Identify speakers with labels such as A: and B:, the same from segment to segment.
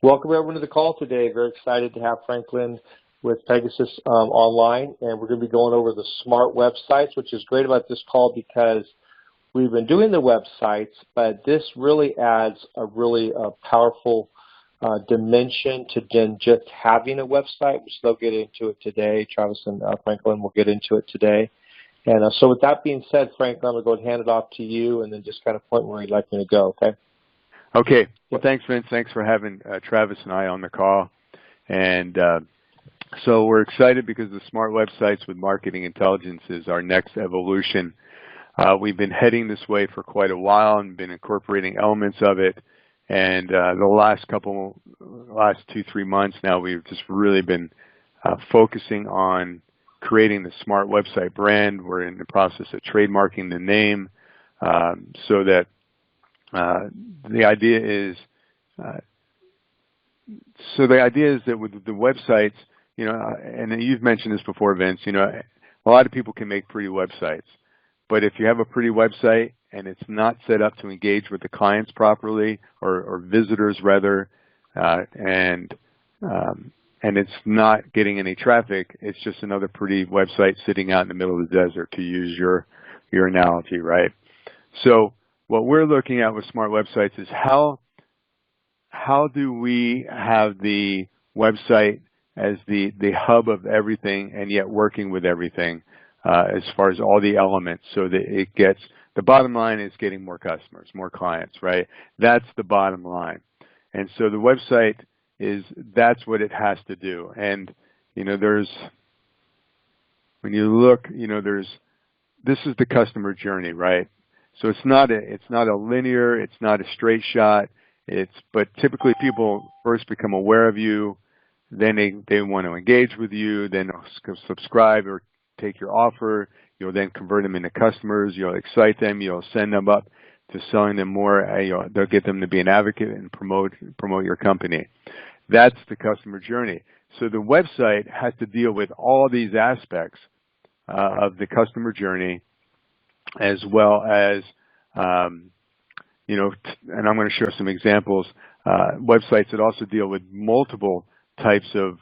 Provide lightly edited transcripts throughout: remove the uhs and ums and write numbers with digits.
A: Welcome everyone to the call today. Very excited to have Franklin with Pegasus online, and we're going to be going over the SMART websites, which is great about this call because we've been doing the websites, but this really adds a really powerful dimension to just having a website, which they'll get into it today. Travis and Franklin will get into it today. And so with that being said, Franklin, I'm going to go ahead and hand it off to you and then just kind of point where you'd like me to go, okay?
B: Okay. Well, thanks, Vince. Thanks for having Travis and I on the call. And so we're excited because the SMART websites with marketing intelligence is our next evolution. We've been heading this way for quite a while and been incorporating elements of it. And the last 2-3 months now, we've just really been focusing on creating the SMART website brand. We're in the process of trademarking the name so that the idea is that with the websites, you know, and you've mentioned this before, Vince, you know, a lot of people can make pretty websites, but if you have a pretty website and it's not set up to engage with the clients properly or visitors rather, and it's not getting any traffic, it's just another pretty website sitting out in the middle of the desert, to use your analogy, right? So what we're looking at with SMART websites is how do we have the website as the hub of everything and yet working with everything as far as all the elements, so that it gets, the bottom line is getting more customers, more clients, right? That's the bottom line. And so the website that's what it has to do. And, you know, when you look, you know, this is the customer journey, right? So it's not a linear, it's not a straight shot. But typically people first become aware of you, then they want to engage with you, then they'll subscribe or take your offer. You'll then convert them into customers. You'll excite them. You'll send them up to selling them more. They'll get them to be an advocate and promote your company. That's the customer journey. So the website has to deal with all these aspects of the customer journey, as well as, you know, and I'm going to show some examples, websites that also deal with multiple types of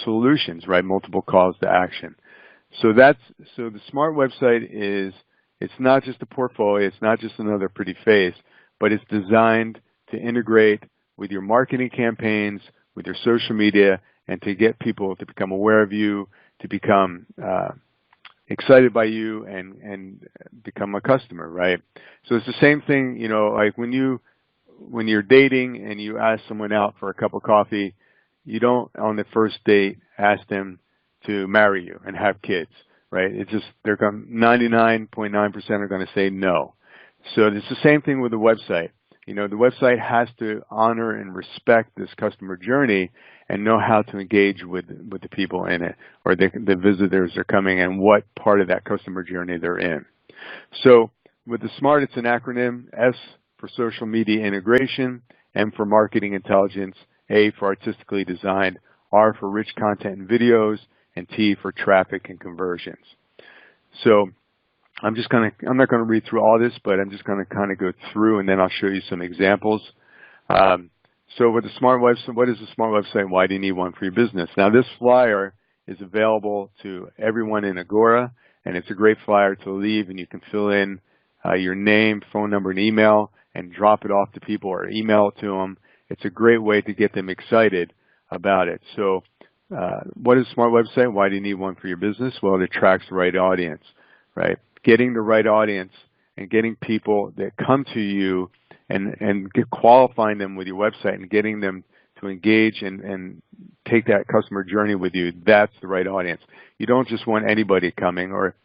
B: solutions, right? Multiple calls to action. So the SMART website it's not just a portfolio, it's not just another pretty face, but it's designed to integrate with your marketing campaigns, with your social media, and to get people to become aware of you, to become excited by you and become a customer, right? So it's the same thing, you know, like when you're dating and you ask someone out for a cup of coffee, you don't on the first date ask them to marry you and have kids, right? It's just 99.9% are going to say no. So it's the same thing with the website. You know, the website has to honor and respect this customer journey and know how to engage with the people in it, or the visitors are coming, and what part of that customer journey they're in. So with the SMART, it's an acronym: S for social media integration, M for marketing intelligence, A for artistically designed, R for rich content and videos, and T for traffic and conversions. So I'm not going to read through all this, but I'm just going to kind of go through, and then I'll show you some examples. So with the SMART website, what is the SMART website, and why do you need one for your business? Now, this flyer is available to everyone in Agora, and it's a great flyer to leave, and you can fill in your name, phone number, and email, and drop it off to people or email it to them. It's a great way to get them excited about it. So what is a SMART website? Why do you need one for your business? Well, it attracts the right audience, right? Getting the right audience and getting people that come to you and qualifying them with your website and getting them to engage and take that customer journey with you, that's the right audience. You don't just want anybody coming, or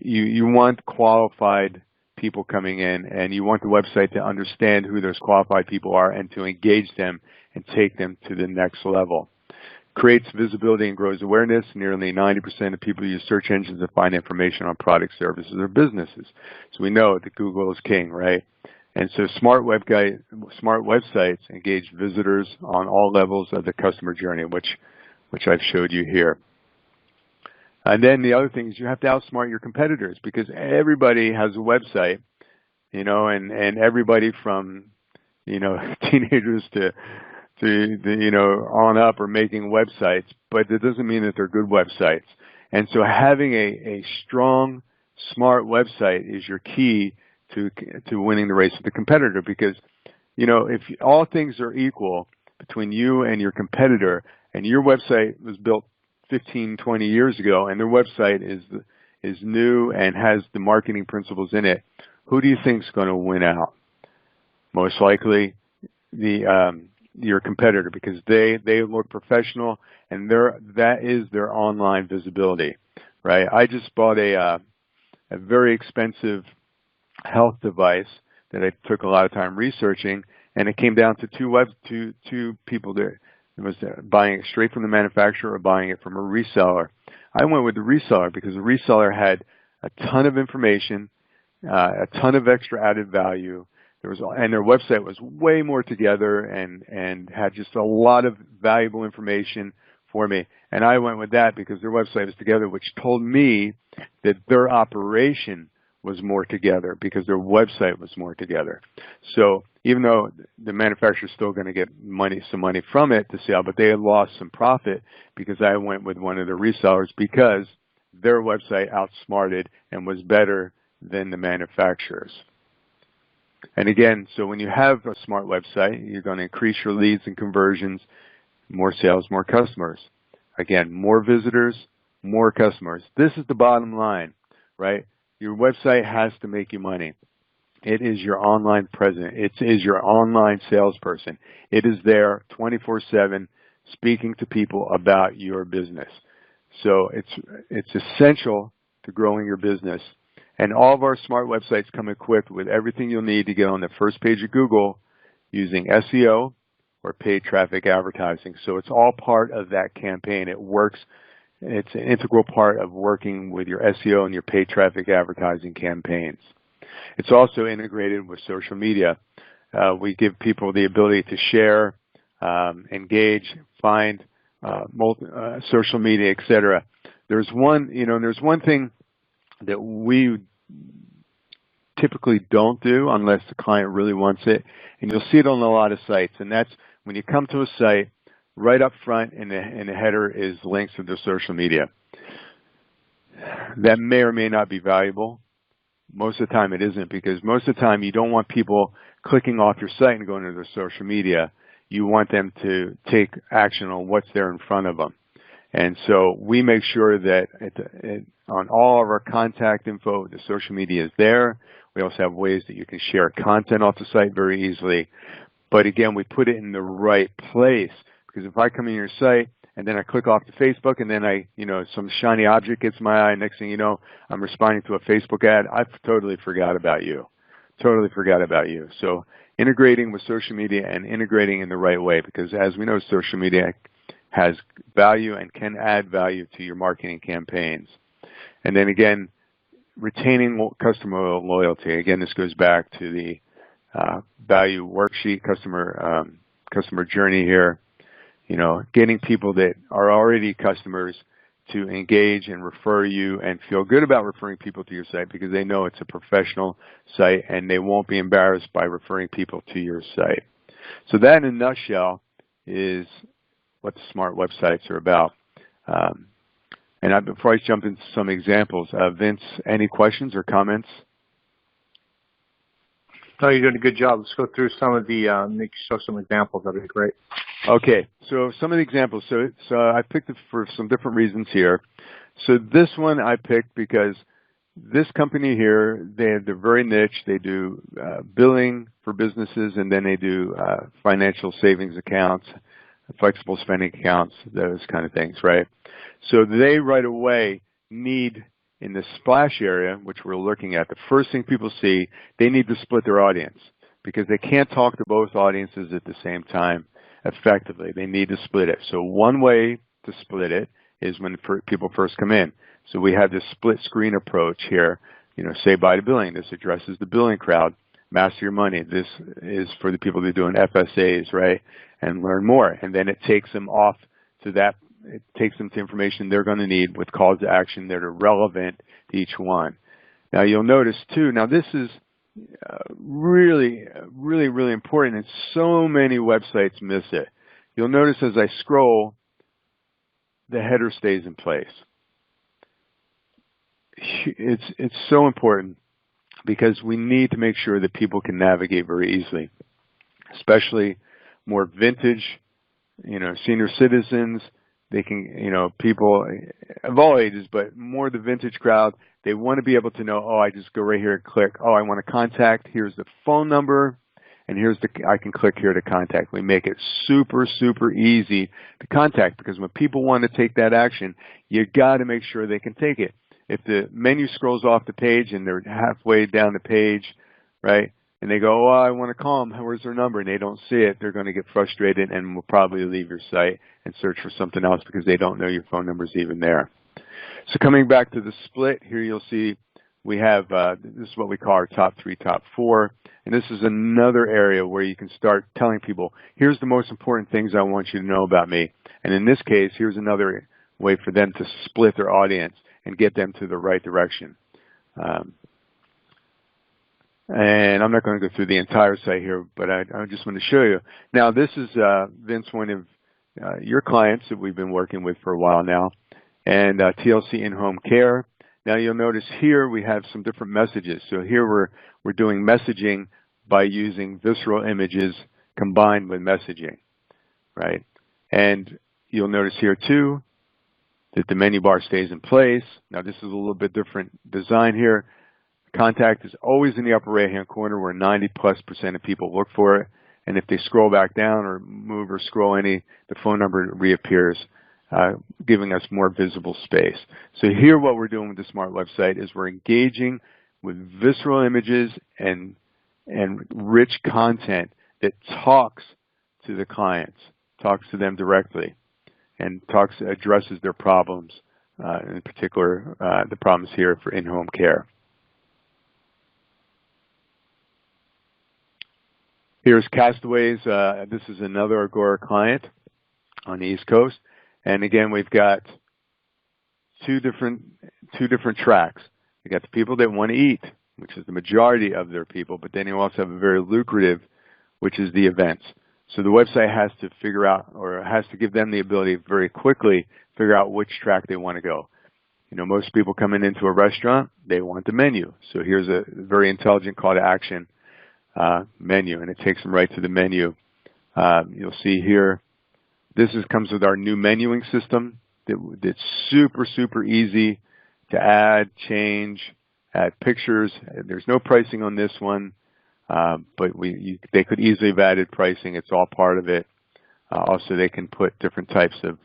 B: you want qualified people coming in, and you want the website to understand who those qualified people are and to engage them and take them to the next level. Creates visibility and grows awareness. Nearly 90% of people use search engines to find information on products, services, or businesses. So we know that Google is king, right? And so SMART websites engage visitors on all levels of the customer journey, which I've showed you here. And then the other thing is you have to outsmart your competitors, because everybody has a website, you know, and everybody from, you know, teenagers to on up are making websites, but it doesn't mean that they're good websites. And so having a strong, smart website is your key to winning the race with the competitor, because if all things are equal between you and your competitor, and your website was built 15, 20 years ago, and their website is new and has the marketing principles in it, who do you think is going to win out? Most likely your competitor, because they look professional, and that is their online visibility, right? I just bought a very expensive health device that I took a lot of time researching, and it came down to two people that was buying it straight from the manufacturer or buying it from a reseller. I went with the reseller because the reseller had a ton of information, a ton of extra added value. And their website was way more together and had just a lot of valuable information for me. And I went with that because their website was together, which told me that their operation was more together because their website was more together. So even though the manufacturer is still going to get some money from it to sell, but they had lost some profit because I went with one of the resellers because their website outsmarted and was better than the manufacturer's. And again, so when you have a smart website, you're going to increase your leads and conversions, more sales, more customers. Again, more visitors, more customers. This is the bottom line, right? Your website has to make you money. It is your online presence. It is your online salesperson. It is there 24/7 speaking to people about your business. So it's essential to growing your business. And all of our smart websites come equipped with everything you'll need to get on the first page of Google using SEO or paid traffic advertising. So it's all part of that campaign. It works. It's an integral part of working with your SEO and your paid traffic advertising campaigns. It's also integrated with social media. We give people the ability to share, engage, find social media, etc. There's one thing that we typically don't do unless the client really wants it, and you'll see it on a lot of sites, and that's when you come to a site, right up front in the header is links to their social media. That may or may not be valuable. Most of the time it isn't, because most of the time you don't want people clicking off your site and going to their social media. You want them to take action on what's there in front of them. And so we make sure that on all of our contact info, the social media is there. We also have ways that you can share content off the site very easily. But again, we put it in the right place, because if I come in your site and then I click off to Facebook and then some shiny object gets my eye, next thing you know, I'm responding to a Facebook ad, I've totally forgot about you. Totally forgot about you. So integrating with social media and integrating in the right way, because as we know, social media has value and can add value to your marketing campaigns. And then again, retaining customer loyalty. Again, this goes back to the value worksheet, customer journey here. Getting people that are already customers to engage and refer you and feel good about referring people to your site, because they know it's a professional site and they won't be embarrassed by referring people to your site. So that in a nutshell is what the smart websites are about. And before I jump into some examples, Vince, any questions or comments?
A: No, you're doing a good job. Let's go through some of the, show some examples. That'd be great.
B: Okay, so some of the examples. So I picked it for some different reasons here. So this one I picked because this company here, they're very niche. They do billing for businesses, and then they do financial savings accounts, flexible spending accounts, those kind of things, right? So they right away need, in the splash area, which we're looking at, the first thing people see, they need to split their audience, because they can't talk to both audiences at the same time effectively. They need to split it. So one way to split it is when people first come in. So we have this split screen approach here. Say bye to billing. This addresses the billing crowd. Master Your Money. This is for the people that are doing FSAs, right? And learn more. And then it takes them off to that. It takes them to information they're going to need with calls to action that are relevant to each one. Now you'll notice too, now this is really, really, really important, and so many websites miss it. you'll notice as I scroll, the header stays in place. It's so important because we need to make sure that people can navigate very easily, especially more vintage, senior citizens. They can, people of all ages, but more the vintage crowd. They want to be able to know, oh, I just go right here and click. Oh, I want to contact. Here's the phone number, and I can click here to contact. We make it super, super easy to contact because when people want to take that action, you got to make sure they can take it. If the menu scrolls off the page and they're halfway down the page, right, and they go, oh, I want to call them, where's their number, and they don't see it, they're going to get frustrated and will probably leave your site and search for something else because they don't know your phone number is even there. So coming back to the split, here you'll see we have, this is what we call our top 3, top 4, and this is another area where you can start telling people, here's the most important things I want you to know about me. And in this case, here's another way for them to split their audience and get them to the right direction. And I'm not going to go through the entire site here, but I just want to show you. Now, this is, Vince, one of your clients that we've been working with for a while now, and TLC In-Home Care. Now, you'll notice here we have some different messages. So here we're doing messaging by using visceral images combined with messaging, right? And you'll notice here, too, that the menu bar stays in place. Now, this is a little bit different design here. Contact is always in the upper right-hand corner where 90+% of people look for it. And if they scroll back down or move or scroll any, the phone number reappears, giving us more visible space. So here what we're doing with the S.M.A.R.T website is we're engaging with visceral images and rich content that talks to the clients, talks to them directly, and addresses their problems, in particular the problems here for in-home care. Here's Castaways. This is another Agora client on the East Coast, and again we've got two different tracks. We got the people that want to eat, which is the majority of their people, but then you also have a very lucrative, which is the events. So the website has to figure out, or has to give them the ability very quickly figure out which track they want to go. Most people coming into a restaurant, they want the menu. So here's a very intelligent call to action menu, and it takes them right to the menu. You'll see here, this comes with our new menuing system. It's super, super easy to add, change, add pictures. There's no pricing on this one. But they could easily have added pricing. It's all part of it. Also, they can put different types of,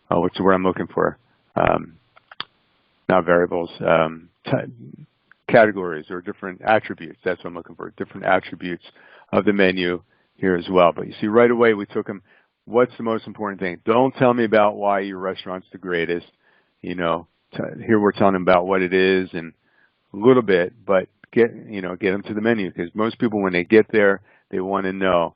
B: what's the word I'm looking for? Not variables, categories or different attributes. That's what I'm looking for, different attributes of the menu here as well. But you see right away we took them, what's the most important thing? Don't tell me about why your restaurant's the greatest. Here we're telling them about what it is and a little bit, but get them to the menu, because most people, when they get there, they want to know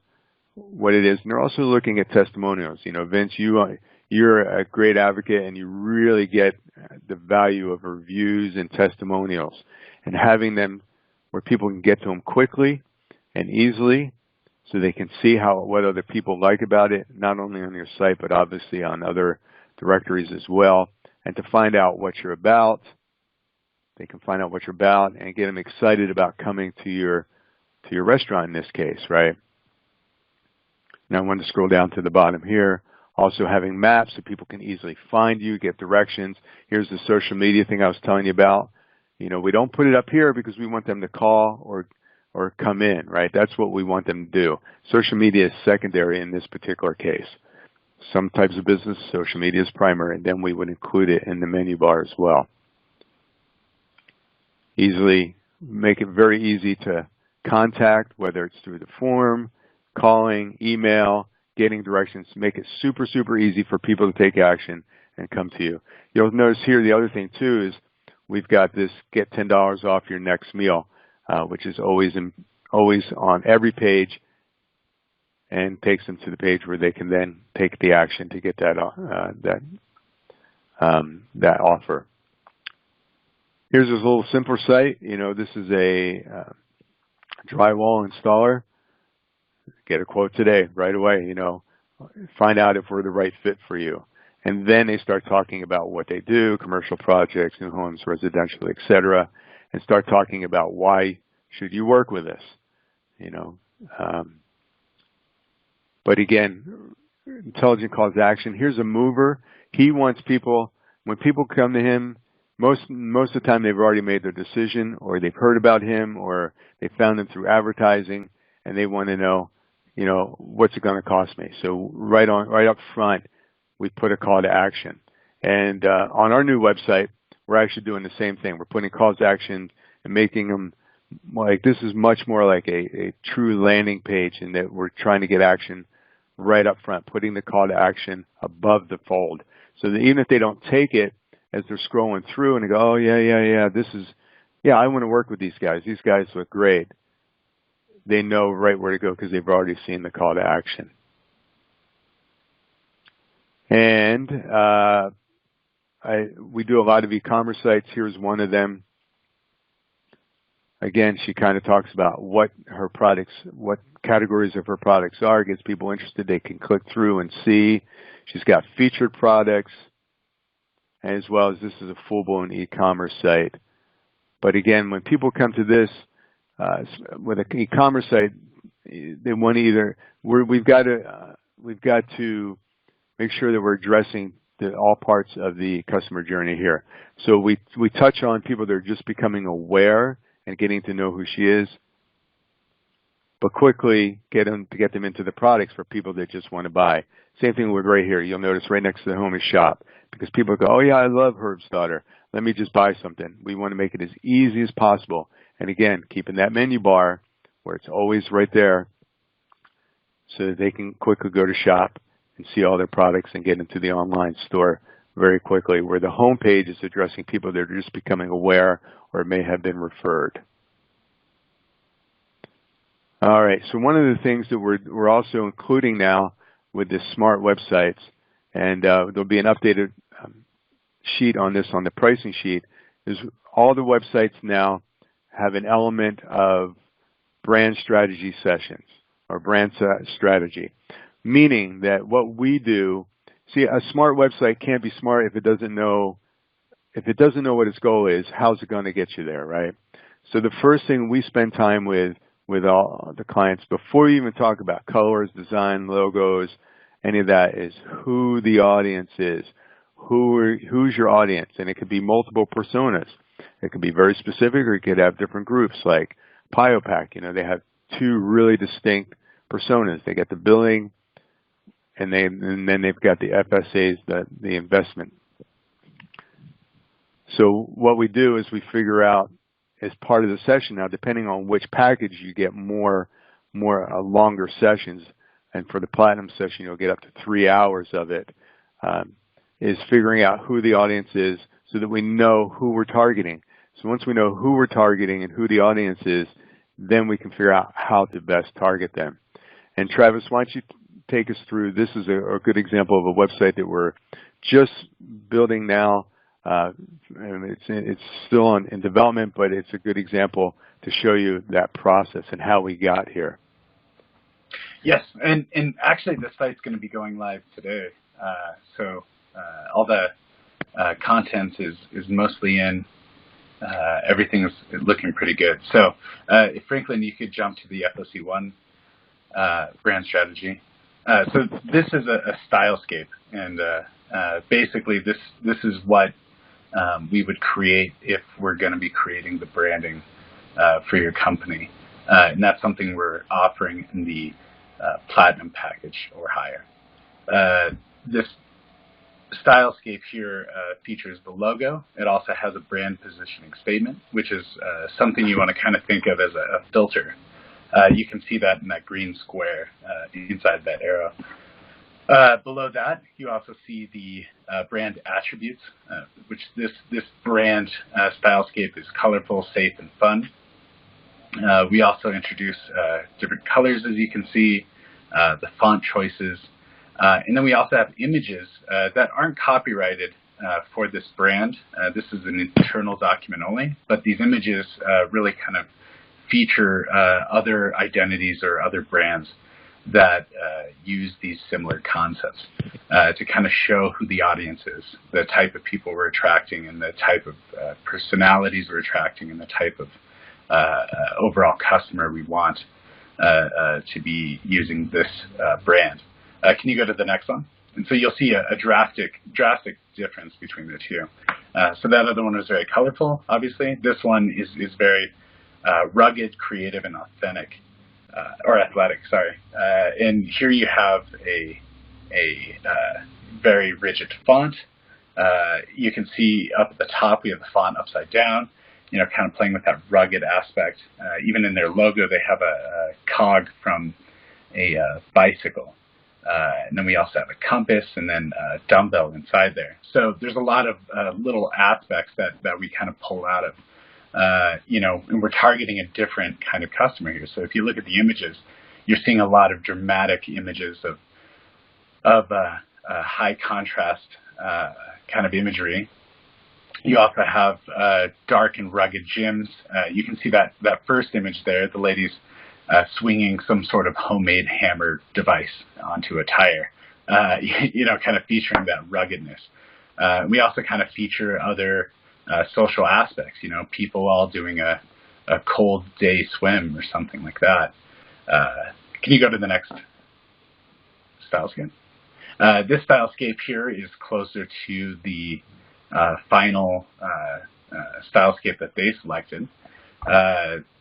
B: what it is. And they're also looking at testimonials. Vince, you're a great advocate, and you really get the value of reviews and testimonials, and having them where people can get to them quickly and easily, so they can see what other people like about it, not only on your site, but obviously on other directories as well, and to find out what you're about. They can find out what you're about and get them excited about coming to your restaurant in this case, right? Now I want to scroll down to the bottom here. Also having maps so people can easily find you, get directions. Here's the social media thing I was telling you about. We don't put it up here because we want them to call or come in, right? That's what we want them to do. Social media is secondary in this particular case. Some types of business, social media is primary, and then we would include it in the menu bar as well. Easily make it very easy to contact, whether it's through the form, calling, email, getting directions. Make it super, super easy for people to take action and come to you. You'll notice here the other thing too is we've got this get $10 off your next meal, which is always on every page, and takes them to the page where they can then take the action to get that offer. Here's this little simpler site. This is a drywall installer. Get a quote today, right away, find out if we're the right fit for you. And then they start talking about what they do, commercial projects, new homes, residential, et cetera, and start talking about why should you work with us, you know. But again, intelligent calls to action. Here's a mover. He wants people, when people come to him, most of the time they've already made their decision, or they've heard about him, or they found him through advertising, and they want to know, what's it going to cost me? So right up front, we put a call to action. And on our new website, we're actually doing the same thing. We're putting calls to action and making them like, this is much more like a true landing page, in that we're trying to get action right up front, putting the call to action above the fold. So that even if they don't take it, as they're scrolling through and they go, oh, yeah, I want to work with these guys. These guys look great. They know right where to go because they've already seen the call to action. And we do a lot of e-commerce sites. Here's one of them. Again, she kind of talks about what categories of her products are, gets people interested. They can click through and see. She's got featured products, as well as this is a full-blown e-commerce site. But again, when people come to this with an e-commerce site, they want to we've got to make sure that we're addressing all parts of the customer journey here. So we touch on people that are just becoming aware and getting to know who she is, but quickly get them into the products for people that just want to buy. Same thing with right here. You'll notice right next to the home is shop, because people go, oh yeah, I love Herb's daughter. Let me just buy something. We want to make it as easy as possible. And again, keeping that menu bar where it's always right there so that they can quickly go to shop and see all their products and get into the online store very quickly, where the home page is addressing people that are just becoming aware or may have been referred. All right, so one of the things that we're also including now with the SMART websites, and there'll be an updated sheet on this on the pricing sheet, is all the websites now have an element of brand strategy sessions or brand strategy, meaning that what we do, see, a SMART website can't be smart if it doesn't know what its goal is. How's it going to get you there, right? So the first thing we spend time with all the clients, before we even talk about colors, design, logos, any of that, is who the audience is. Who's your audience? And it could be multiple personas. It could be very specific, or you could have different groups like PioPac. They have two really distinct personas. They get the billing, and then they've got the FSAs, the investment. So what we do is we figure out, as part of the session now, depending on which package, you get more longer sessions, and for the platinum session you'll get up to 3 hours of it, is figuring out who the audience is so that we know who we're targeting. So once we know who we're targeting and who the audience is, then we can figure out how to best target them. And Travis, why don't you take us through, this is a good example of a website that we're just building now. And it's still in development, but it's a good example to show you that process and how we got here.
C: Yes, and actually the site's going to be going live today. So all the content is mostly in. Everything is looking pretty good. So if Franklin, you could jump to the FOC1 brand strategy. So this is a stylescape, and basically this is what we would create if we're going to be creating the branding for your company. And that's something we're offering in the Platinum package or higher. This stylescape here features the logo. It also has a brand positioning statement, which is something you want to kind of think of as a filter. You can see that in that green square inside that arrow. Below that, you also see the brand attributes, which this brand stylescape is colorful, safe, and fun. We also introduce different colors, as you can see, the font choices, and then we also have images that aren't copyrighted for this brand. This is an internal document only, but these images really kind of feature other identities or other brands. that use these similar concepts to kind of show who the audience is, the type of people we're attracting, and the type of personalities we're attracting, and the type of overall customer we want to be using this brand. Can you go to the next one? And so you'll see a drastic difference between the two. So that other one was very colorful, obviously. This one is very rugged, creative, and authentic, or athletic, sorry. And here you have a very rigid font. You can see up at the top we have the font upside down, kind of playing with that rugged aspect. Even in their logo, they have a cog from a bicycle. And then we also have a compass and then a dumbbell inside there. So there's a lot of little aspects that we kind of pull out of, and we're targeting a different kind of customer here. So if you look at the images, you're seeing a lot of dramatic images of high contrast kind of imagery. You also have dark and rugged gyms. You can see that first image there, the lady's swinging some sort of homemade hammer device onto a tire, kind of featuring that ruggedness. We also kind of feature other social aspects, people all doing a cold day swim or something like that. Can you go to the next stylescape? This stylescape here is closer to the final stylescape that they selected.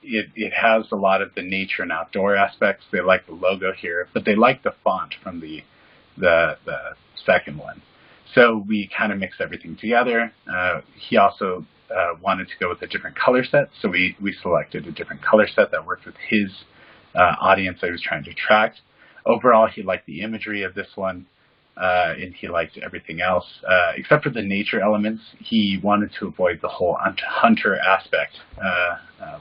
C: It has a lot of the nature and outdoor aspects. They like the logo here, but they like the font from the second one. So we kind of mix everything together. He also wanted to go with a different color set, so we selected a different color set that worked with his audience that he was trying to attract. Overall, he liked the imagery of this one, and he liked everything else. Except for the nature elements, he wanted to avoid the whole hunter aspect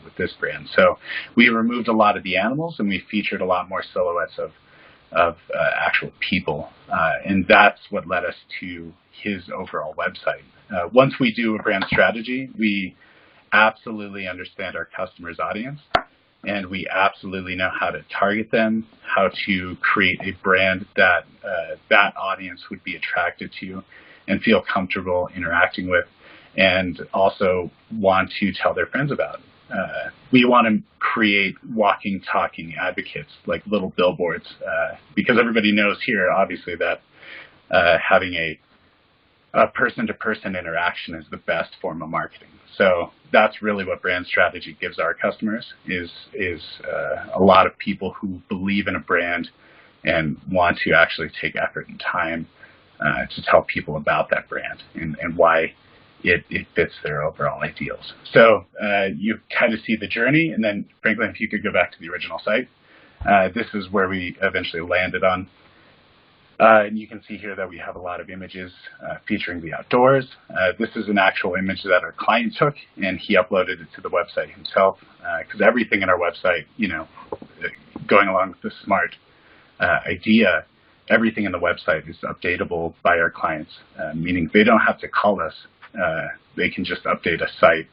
C: with this brand. So we removed a lot of the animals, and we featured a lot more silhouettes of actual people. And that's what led us to his overall website. Once we do a brand strategy, we absolutely understand our customer's audience, and we absolutely know how to target them, how to create a brand that that audience would be attracted to and feel comfortable interacting with, and also want to tell their friends about. We want to create walking, talking advocates, like little billboards, because everybody knows here, obviously, that having a person-to-person interaction is the best form of marketing. So that's really what brand strategy gives our customers, is a lot of people who believe in a brand and want to actually take effort and time to tell people about that brand and why it fits their overall ideals. So you kind of see the journey, and then Franklin, if you could go back to the original site, this is where we eventually landed on. And you can see here that we have a lot of images featuring the outdoors. This is an actual image that our client took, and he uploaded it to the website himself, because everything in our website, going along with the S.M.A.R.T idea, everything in the website is updatable by our clients, meaning they don't have to call us. They can just update a site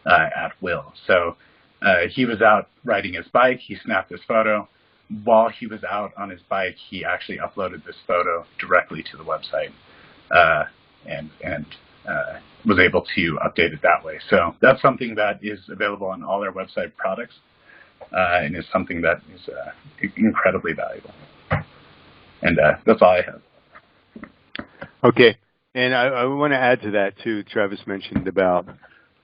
C: at will. So he was out riding his bike. He snapped this photo. While he was out on his bike, he actually uploaded this photo directly to the website and was able to update it that way. So that's something that is available on all our website products and is something that is incredibly valuable. And that's all I have.
B: Okay. And I want to add to that, too. Travis mentioned about,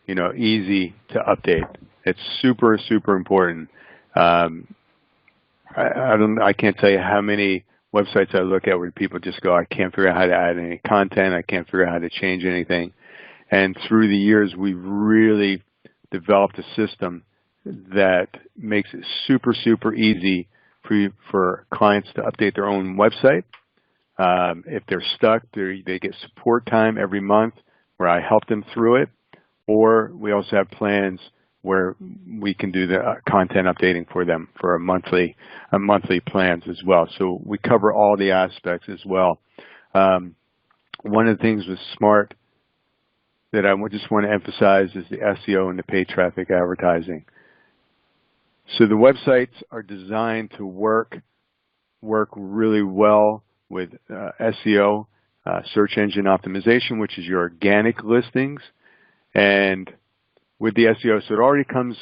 B: easy to update. It's super, super important. I can't tell you how many websites I look at where people just go, I can't figure out how to add any content. I can't figure out how to change anything. And through the years, we've really developed a system that makes it super, super easy for clients to update their own website. If they're stuck, they get support time every month where I help them through it. Or we also have plans where we can do the content updating for them for a monthly plans as well. So we cover all the aspects as well. One of the things with S.M.A.R.T that I just want to emphasize is the SEO and the paid traffic advertising. So the websites are designed to work work really well with SEO, search engine optimization, which is your organic listings, and with the SEO. So it already comes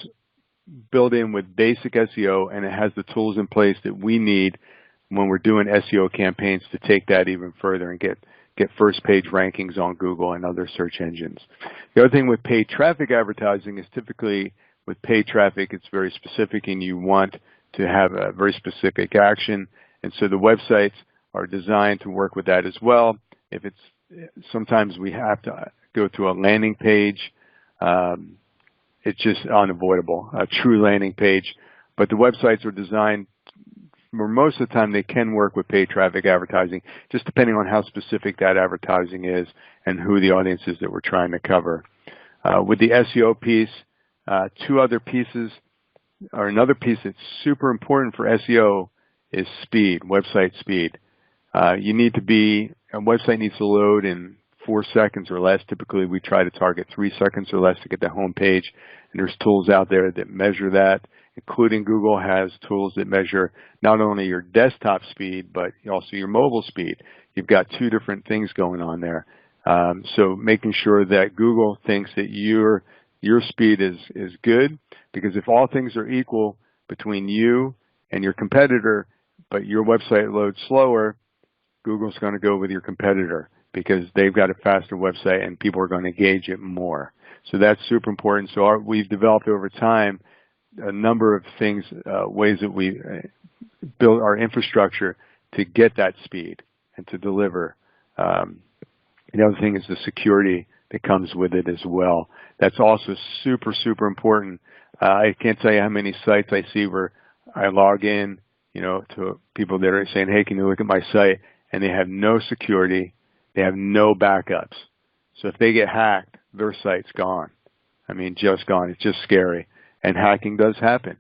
B: built in with basic SEO, and it has the tools in place that we need when we're doing SEO campaigns to take that even further and get first page rankings on Google and other search engines. The other thing with paid traffic advertising is typically with paid traffic, it's very specific and you want to have a very specific action. And so the websites are designed to work with that as well. If it's, sometimes we have to go through a landing page. It's just unavoidable, a true landing page. But the websites are designed, for most of the time they can work with paid traffic advertising, just depending on how specific that advertising is and who the audience is that we're trying to cover. With the SEO piece, two other pieces, or another piece that's super important for SEO is speed, website speed. A website needs to load in 4 seconds or less. Typically we try to target 3 seconds or less to get the home page. And there's tools out there that measure that, including Google has tools that measure not only your desktop speed, but also your mobile speed. You've got two different things going on there. So making sure that Google thinks that your speed is good, because if all things are equal between you and your competitor, but your website loads slower, Google's going to go with your competitor because they've got a faster website and people are going to engage it more. So that's super important. So we've developed over time a number of things, ways that we build our infrastructure to get that speed and to deliver. The other thing is the security that comes with it as well. That's also super, super important. I can't tell you how many sites I see where I log in, to people that are saying, hey, can you look at my site? And they have no security. They have no backups. So if they get hacked, their site's gone. I mean, just gone. It's just scary. And hacking does happen.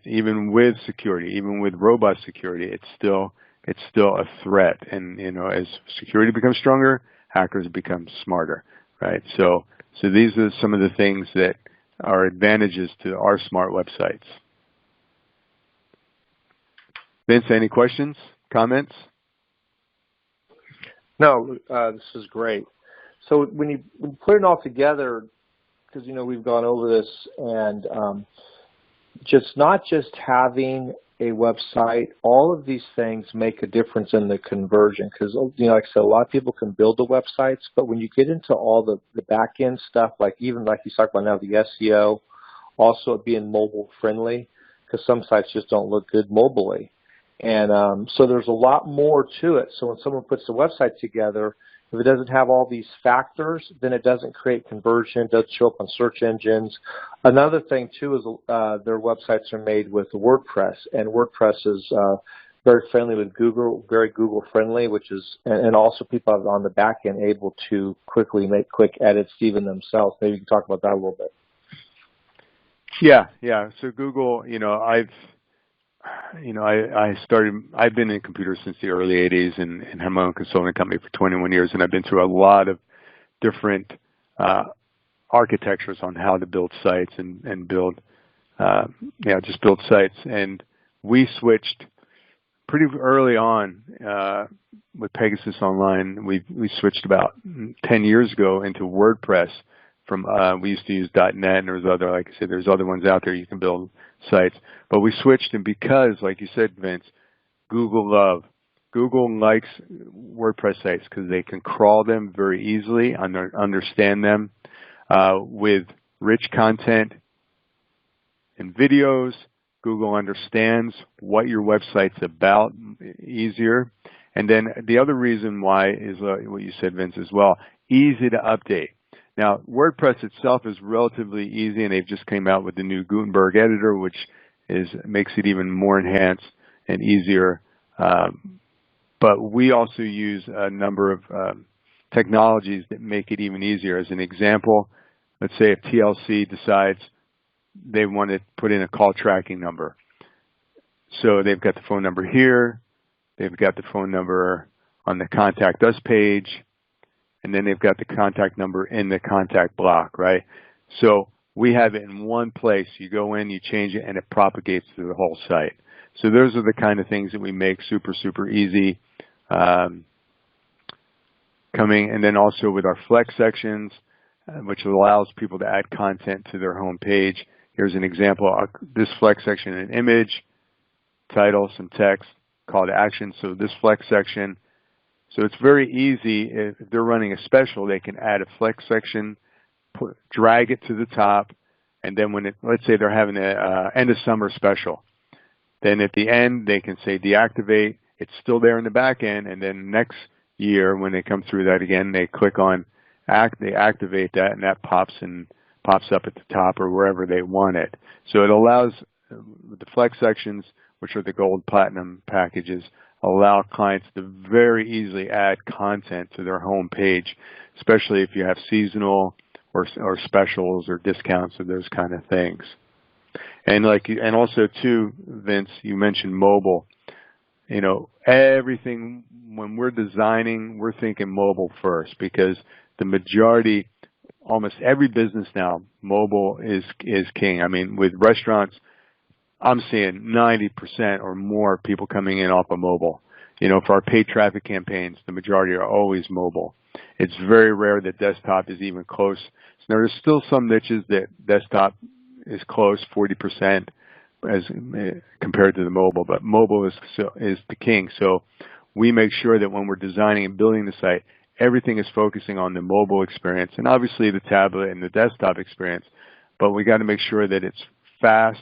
B: Even with security, even with robust security, it's still a threat. And, as security becomes stronger, hackers become smarter, right? So these are some of the things that are advantages to our smart websites. Vince, any questions, comments?
A: No, this is great. So when you put it all together, because we've gone over this, and not just having a website, all of these things make a difference in the conversion. Because like I said, a lot of people can build the websites, but when you get into all the back end stuff, like you talked about now, the SEO, also being mobile friendly, because some sites just don't look good mobilely. And so there's a lot more to it. So when someone puts the website together, if it doesn't have all these factors, then it doesn't create conversion, it doesn't show up on search engines. Another thing, too, is their websites are made with WordPress, and WordPress is very friendly with Google, very Google-friendly, and also people on the back end able to quickly make quick edits even themselves. Maybe you can talk about that a little bit.
B: Yeah. So Google, I've been in computers since the early 80s and had my own consulting company for 21 years, and I've been through a lot of different architectures on how to build sites and build sites. And we switched pretty early on with Pegasus Online. We switched about 10 years ago into WordPress. We used to use .NET, and there's other ones out there you can build sites. But we switched, and because, like you said, Vince, Google likes WordPress sites because they can crawl them very easily, understand them with rich content and videos. Google understands what your website's about easier. And then the other reason why is what you said, Vince, as well, easy to update. Now, WordPress itself is relatively easy, and they've just came out with the new Gutenberg editor, which makes it even more enhanced and easier. But we also use a number of technologies that make it even easier. As an example, let's say if TLC decides they want to put in a call tracking number. So they've got the phone number here, they've got the phone number on the Contact Us page, and then they've got the contact number in the contact block, right? So we have it in one place. You go in, you change it, and it propagates through the whole site. So those are the kind of things that we make super, super easy. And then also with our flex sections, which allows people to add content to their home page. Here's an example. This flex section, an image, title, some text, call to action. So this flex section, so it's very easy. If they're running a special, they can add a flex section, drag it to the top, and then let's say they're having a end of summer special. Then at the end, they can say deactivate. It's still there in the back end, and then next year when they come through that again, they click on they activate that, and that pops up at the top or wherever they want it. So it allows the flex sections, which are the gold platinum packages, allow clients to very easily add content to their home page, especially if you have seasonal or specials or discounts or those kind of things. And also too, Vince, you mentioned mobile. You know, everything when we're designing, we're thinking mobile first, because the majority, almost every business now, mobile is king. I mean, with restaurants, I'm seeing 90% or more people coming in off of mobile. You know, for our paid traffic campaigns, the majority are always mobile. It's very rare that desktop is even close. So there's still some niches that desktop is close, 40% as compared to the mobile, but mobile is the king. So we make sure that when we're designing and building the site, everything is focusing on the mobile experience, and obviously the tablet and the desktop experience, but we got to make sure that it's fast,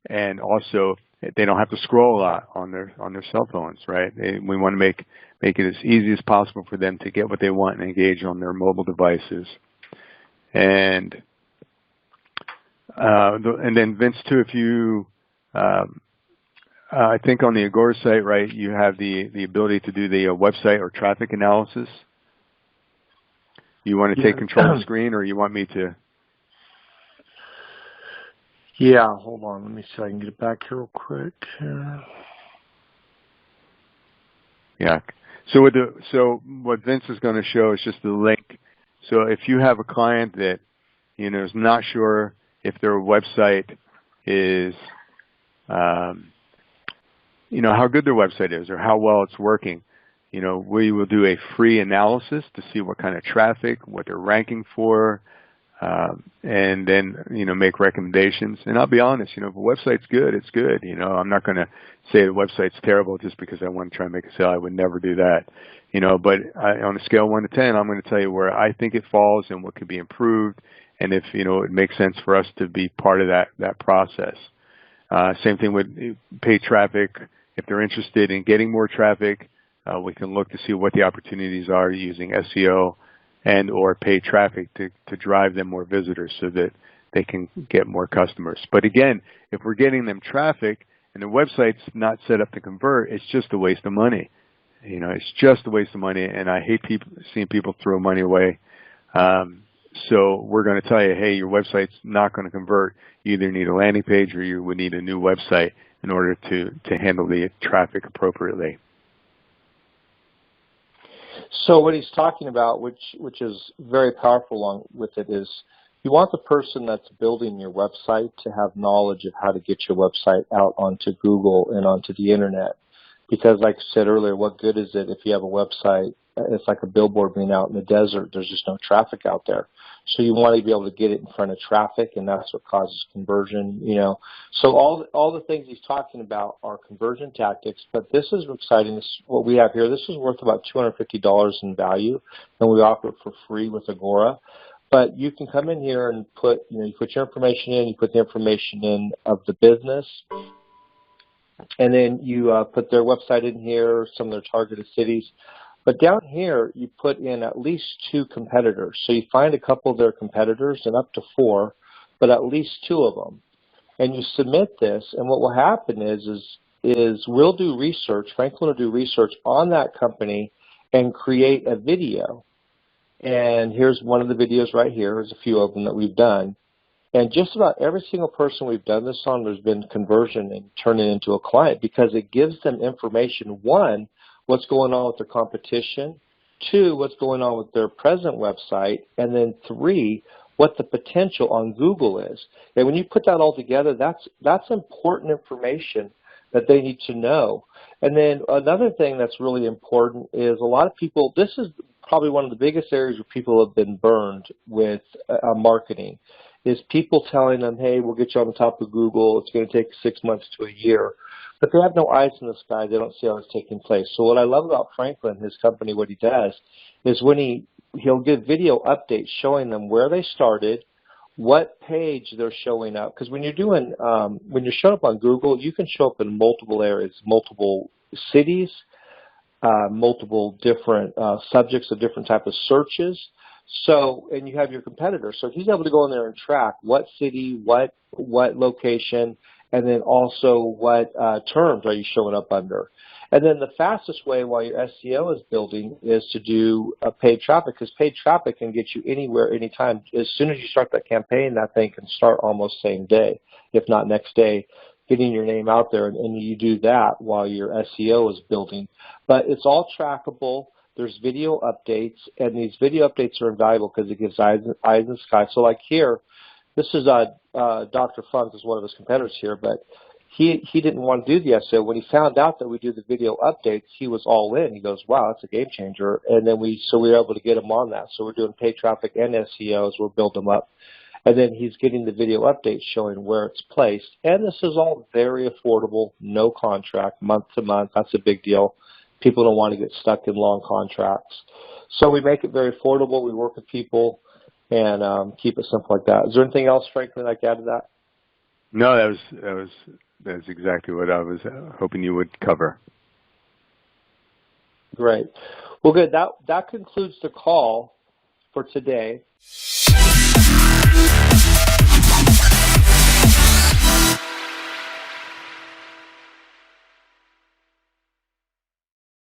B: and also they don't have to scroll a lot on their cell phones, right? We want to make it as easy as possible for them to get what they want and engage on their mobile devices. And then Vince, too, if you I think on the Agora site, right, you have the ability to do the website or traffic analysis. You want to take control of the screen, or you want me to?
A: Yeah, hold on. Let me see if I can get it back here real quick.
B: Yeah. So what Vince is going to show is just the link. So if you have a client that, you know, is not sure if their website is, you know, how good their website is or how well it's working, you know, we will do a free analysis to see what kind of traffic, what they're ranking for, and then, you know, make recommendations. And I'll be honest, you know, if a website's good, it's good. You know, I'm not going to say the website's terrible just because I want to try and make a sale. I would never do that. You know, but on a scale of 1 to 10, I'm going to tell you where I think it falls and what could be improved, and if, you know, it makes sense for us to be part of that process. Same thing with paid traffic. If they're interested in getting more traffic, we can look to see what the opportunities are using SEO and or paid traffic to drive them more visitors so that they can get more customers. But again, if we're getting them traffic and the website's not set up to convert, it's just a waste of money. You know, it's just a waste of money, and I hate seeing people throw money away. So we're going to tell you, hey, your website's not going to convert. You either need a landing page or you would need a new website in order to handle the traffic appropriately.
A: So what he's talking about, which is very powerful along with it, is you want the person that's building your website to have knowledge of how to get your website out onto Google and onto the internet. Because like I said earlier, what good is it if you have a website, it's like a billboard being out in the desert, there's just no traffic out there. So you want to be able to get it in front of traffic, and that's what causes conversion, you know. So all the things he's talking about are conversion tactics, but this is exciting. This is what we have here. This is worth about $250 in value, and we offer it for free with Agora. But you can come in here and put, you know, you put your information in, you put the information in of the business, and then you put their website in here, some of their targeted cities. But down here, you put in at least 2 competitors. So you find a couple of their competitors, and up to 4, but at least 2 of them. And you submit this, and what will happen is we'll do research, Franklin will do research on that company and create a video. And here's one of the videos right here. There's a few of them that we've done. And just about every single person we've done this on, there's been conversion and turning into a client, because it gives them information. 1, what's going on with their competition. 2, what's going on with their present website. And then 3, what the potential on Google is. And when you put that all together, that's important information that they need to know. And then another thing that's really important is a lot of people, this is probably one of the biggest areas where people have been burned with marketing, is people telling them, hey, we'll get you on the top of Google. It's going to take 6 months to a year. But they have no eyes in the sky. They don't see how it's taking place. So what I love about Franklin, his company, what he does, is when he'll give video updates showing them where they started, what page they're showing up. Because when you're doing, when you're showing up on Google, you can show up in multiple areas, multiple cities, multiple different subjects of different type of searches. So, and you have your competitor. So he's able to go in there and track what city, what location, and then also what terms are you showing up under. And then the fastest way while your SEO is building is to do paid traffic, because paid traffic can get you anywhere, anytime. As soon as you start that campaign, that thing can start almost same day, if not next day, getting your name out there, and you do that while your SEO is building. But it's all trackable. There's video updates, and these video updates are invaluable because it gives eyes in the sky. So like here, this is Dr. Funk is one of his competitors here, but he didn't want to do the SEO. When he found out that we do the video updates, he was all in. He goes, wow, that's a game changer. And then we were able to get him on that. So we're doing paid traffic and SEO as we're building them up. And then he's getting the video updates showing where it's placed. And this is all very affordable, no contract, month to month. That's a big deal. People don't want to get stuck in long contracts. So we make it very affordable. We work with people and keep it simple like that. Is there anything else, Franklin, I can add to that?
B: No, that was exactly what I was hoping you would cover.
A: Great. Well, good. That concludes the call for today.